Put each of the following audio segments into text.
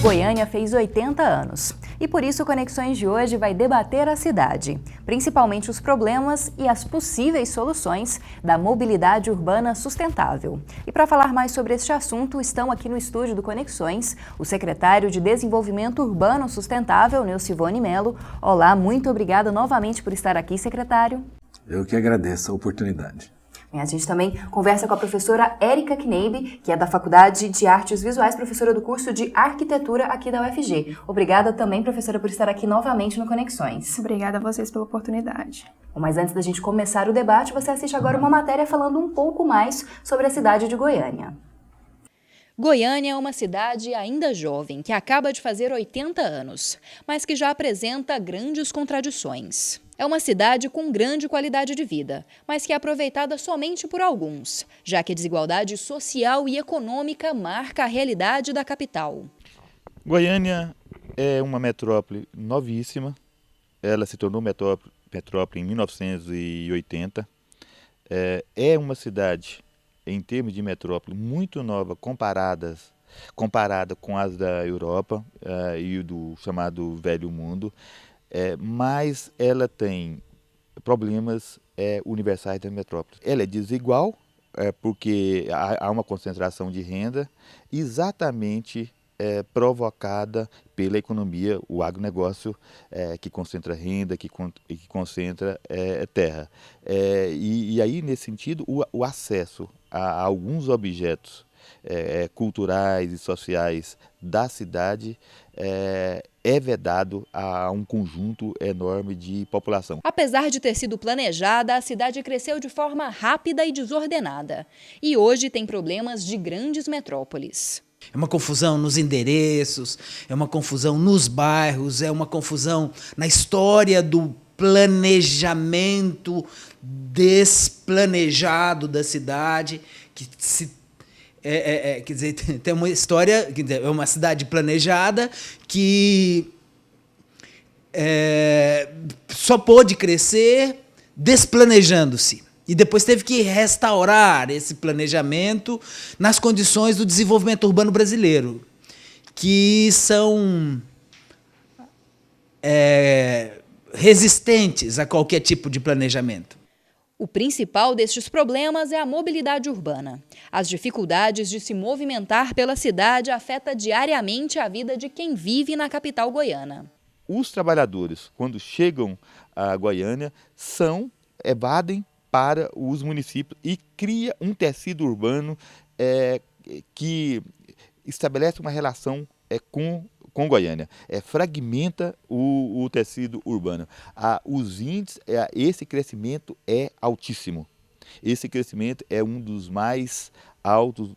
Goiânia fez 80 anos e por isso o Conexões de hoje vai debater a cidade, principalmente os problemas e as possíveis soluções da mobilidade urbana sustentável. E para falar mais sobre este assunto, estão aqui no estúdio do Conexões o secretário de Desenvolvimento Urbano Sustentável, Neucivone Melo. Olá, muito obrigada novamente por estar aqui, secretário. Eu que agradeço a oportunidade. A gente também conversa com a professora Érica Kneib, que é da Faculdade de Artes Visuais, professora do curso de Arquitetura aqui da UFG. Obrigada também, professora, por estar aqui novamente no Conexões. Obrigada a vocês pela oportunidade. Mas antes da gente começar o debate, você assiste agora uma matéria falando um pouco mais sobre a cidade de Goiânia. Goiânia é uma cidade ainda jovem, que acaba de fazer 80 anos, mas que já apresenta grandes contradições. É uma cidade com grande qualidade de vida, mas que é aproveitada somente por alguns, já que a desigualdade social e econômica marca a realidade da capital. Goiânia é uma metrópole novíssima, ela se tornou metrópole em 1980. É uma cidade, em termos de metrópole, muito nova comparada com as da Europa e do chamado Velho Mundo. Mas ela tem problemas universais da metrópole. Ela é desigual porque há uma concentração de renda exatamente provocada pela economia, o agronegócio que concentra renda, que concentra terra. E aí, nesse sentido, o acesso a alguns objetos culturais e sociais da cidade é vedado a um conjunto enorme de população. Apesar de ter sido planejada, a cidade cresceu de forma rápida e desordenada. E hoje tem problemas de grandes metrópoles. É uma confusão nos endereços, é uma confusão nos bairros, é uma confusão na história do planejamento desplanejado da cidade, que quer dizer, tem uma história, quer dizer, é uma cidade planejada que só pôde crescer desplanejando-se. E depois teve que restaurar esse planejamento nas condições do desenvolvimento urbano brasileiro, que são resistentes a qualquer tipo de planejamento. O principal destes problemas é a mobilidade urbana. As dificuldades de se movimentar pela cidade afetam diariamente a vida de quem vive na capital goiana. Os trabalhadores, quando chegam a Goiânia, evadem para os municípios e cria um tecido urbano que estabelece uma relação com Goiânia, fragmenta o tecido urbano. Os índices, esse crescimento é altíssimo. Esse crescimento é um dos mais altos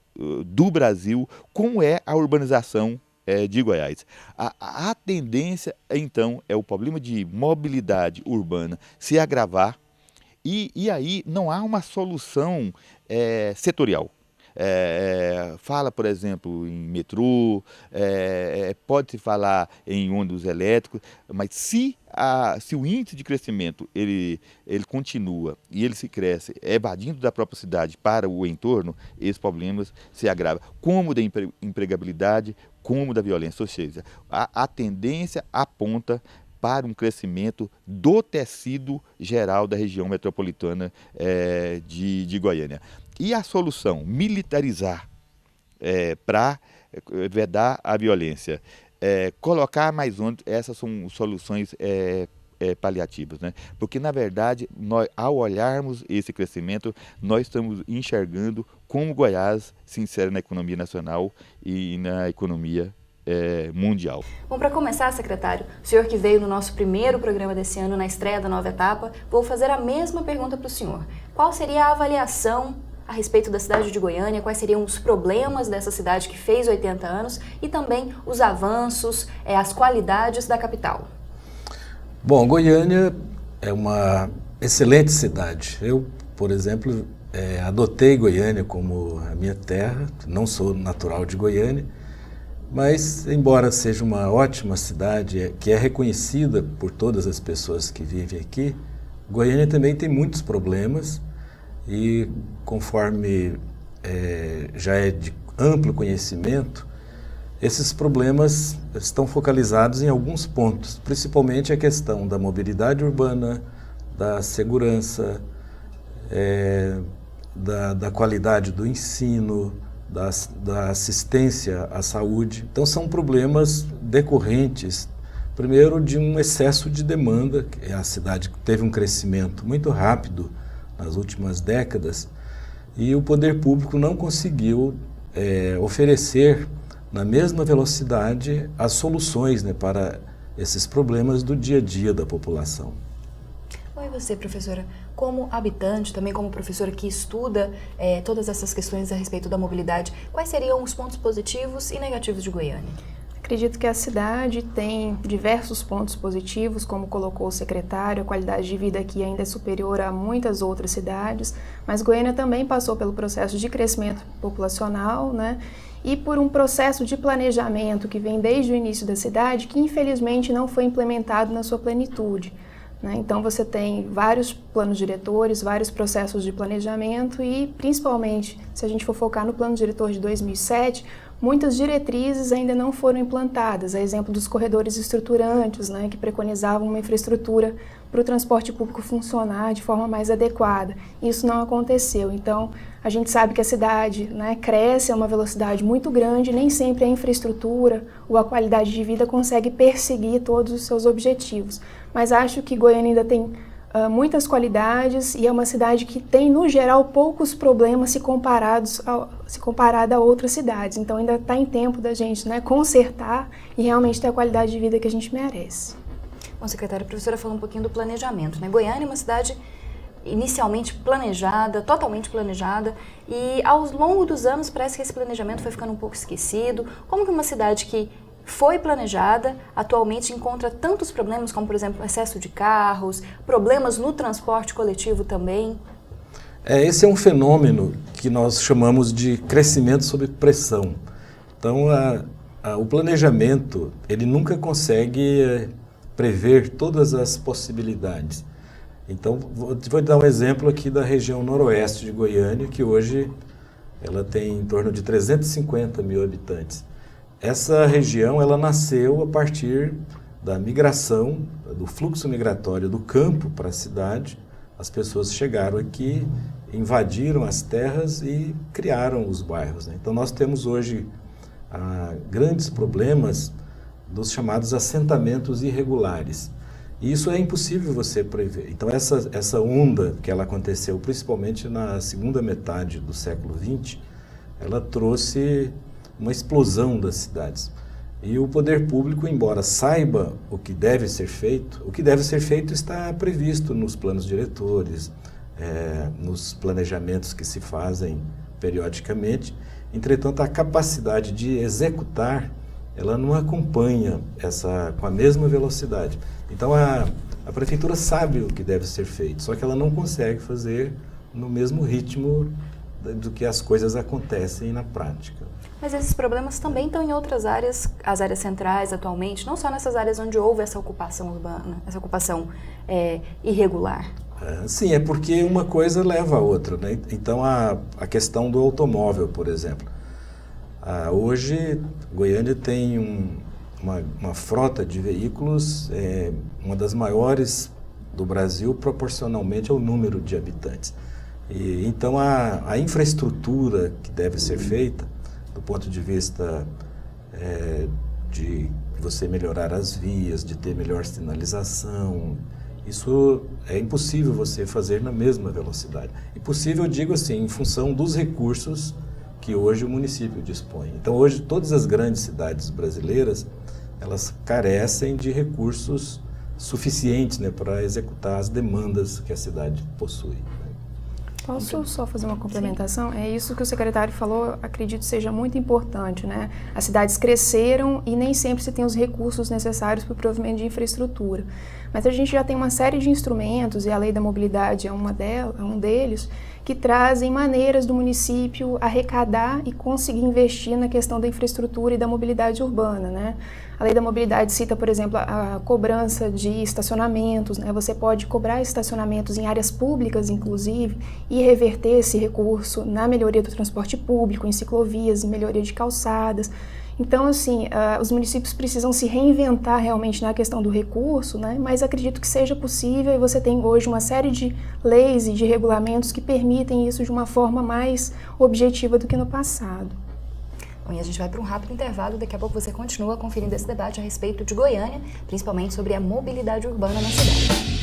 do Brasil, como é a urbanização de Goiás. A tendência, então, é o problema de mobilidade urbana se agravar e aí não há uma solução setorial. Fala, por exemplo, em metrô, pode-se falar em ônibus elétricos, mas se o índice de crescimento ele continua e ele se cresce evadindo da própria cidade para o entorno, esses problemas se agravam, como da empregabilidade, como da violência. Ou seja, a tendência aponta para um crescimento do tecido geral da região metropolitana de Goiânia. E a solução, militarizar para vedar a violência, colocar mais ônibus, essas são soluções paliativas, né? Porque, na verdade, ao olharmos esse crescimento, nós estamos enxergando como Goiás se insere na economia nacional e na economia mundial. Bom, para começar, secretário, o senhor que veio no nosso primeiro programa desse ano, na estreia da nova etapa, vou fazer a mesma pergunta para o senhor. Qual seria a avaliação a respeito da cidade de Goiânia, quais seriam os problemas dessa cidade que fez 80 anos e também os avanços, as qualidades da capital? Bom, Goiânia é uma excelente cidade. Eu, por exemplo, adotei Goiânia como a minha terra, não sou natural de Goiânia, mas, embora seja uma ótima cidade, que é reconhecida por todas as pessoas que vivem aqui, Goiânia também tem muitos problemas e, conforme já é de amplo conhecimento, Esses problemas estão focalizados em alguns pontos, principalmente a questão da mobilidade urbana, da segurança, da qualidade do ensino, da assistência à saúde. Então são problemas decorrentes, primeiro, de um excesso de demanda. A cidade teve um crescimento muito rápido nas últimas décadas e o poder público não conseguiu oferecer na mesma velocidade as soluções, né, para esses problemas do dia a dia da população. Oi, você, professora, como habitante, também como professora que estuda todas essas questões a respeito da mobilidade, quais seriam os pontos positivos e negativos de Goiânia? Acredito que a cidade tem diversos pontos positivos, como colocou o secretário, a qualidade de vida aqui ainda é superior a muitas outras cidades, mas Goiânia também passou pelo processo de crescimento populacional, né? E por um processo de planejamento que vem desde o início da cidade, que infelizmente não foi implementado na sua plenitude. Então você tem vários planos diretores, vários processos de planejamento e, principalmente, se a gente for focar no plano diretor de 2007, muitas diretrizes ainda não foram implantadas, a exemplo dos corredores estruturantes, né, que preconizavam uma infraestrutura para o transporte público funcionar de forma mais adequada. Isso não aconteceu, então a gente sabe que a cidade, né, cresce a uma velocidade muito grande, nem sempre a infraestrutura ou a qualidade de vida consegue perseguir todos os seus objetivos. Mas acho que Goiânia ainda tem muitas qualidades e é uma cidade que tem, no geral, poucos problemas se comparada a outras cidades. Então ainda está em tempo da gente, né, consertar e realmente ter a qualidade de vida que a gente merece. Bom, secretária, a professora falou um pouquinho do planejamento, né? Goiânia é uma cidade inicialmente planejada, totalmente planejada, e ao longo dos anos parece que esse planejamento foi ficando um pouco esquecido. Como que uma cidade que foi planejada, atualmente encontra tantos problemas, como, por exemplo, excesso de carros, problemas no transporte coletivo também? Esse é um fenômeno que nós chamamos de crescimento sob pressão. Então, o planejamento, ele nunca consegue prever todas as possibilidades. Então, vou dar um exemplo aqui da região noroeste de Goiânia, que hoje ela tem em torno de 350 mil habitantes. Essa região, ela nasceu a partir da migração, do fluxo migratório do campo para a cidade. As pessoas chegaram aqui, invadiram as terras e criaram os bairros, né? Então nós temos hoje grandes problemas dos chamados assentamentos irregulares. E isso é impossível você prever. Então essa onda que ela aconteceu principalmente na segunda metade do século XX, ela trouxe uma explosão das cidades. E o poder público, embora saiba o que deve ser feito está previsto nos planos diretores, nos planejamentos que se fazem periodicamente. Entretanto, a capacidade de executar, ela não acompanha com a mesma velocidade. Então, a prefeitura sabe o que deve ser feito, só que ela não consegue fazer no mesmo ritmo do que as coisas acontecem na prática. Mas esses problemas também estão em outras áreas, as áreas centrais atualmente, não só nessas áreas onde houve essa ocupação urbana, essa ocupação irregular. Sim, é porque uma coisa leva a outra, né? Então, a questão do automóvel, por exemplo. Hoje, Goiânia tem uma frota de veículos, uma das maiores do Brasil, proporcionalmente ao número de habitantes. Então, a infraestrutura que deve ser feita, do ponto de vista de você melhorar as vias, de ter melhor sinalização, isso é impossível você fazer na mesma velocidade. Impossível, eu digo assim, em função dos recursos que hoje o município dispõe. Então, hoje, todas as grandes cidades brasileiras, elas carecem de recursos suficientes, né, para executar as demandas que a cidade possui. Posso só fazer uma complementação? Sim. É isso que o secretário falou, acredito seja muito importante, né? As cidades cresceram e nem sempre se tem os recursos necessários para o provimento de infraestrutura. Mas a gente já tem uma série de instrumentos, e a Lei da Mobilidade é um deles, que trazem maneiras do município arrecadar e conseguir investir na questão da infraestrutura e da mobilidade urbana, né? A Lei da Mobilidade cita, por exemplo, a cobrança de estacionamentos, né? Você pode cobrar estacionamentos em áreas públicas, inclusive, e reverter esse recurso na melhoria do transporte público, em ciclovias, em melhoria de calçadas. Então, assim, os municípios precisam se reinventar realmente na questão do recurso, né? Mas acredito que seja possível e você tem hoje uma série de leis e de regulamentos que permitem isso de uma forma mais objetiva do que no passado. Bom, e a gente vai para um rápido intervalo, daqui a pouco você continua conferindo esse debate a respeito de Goiânia, principalmente sobre a mobilidade urbana na cidade.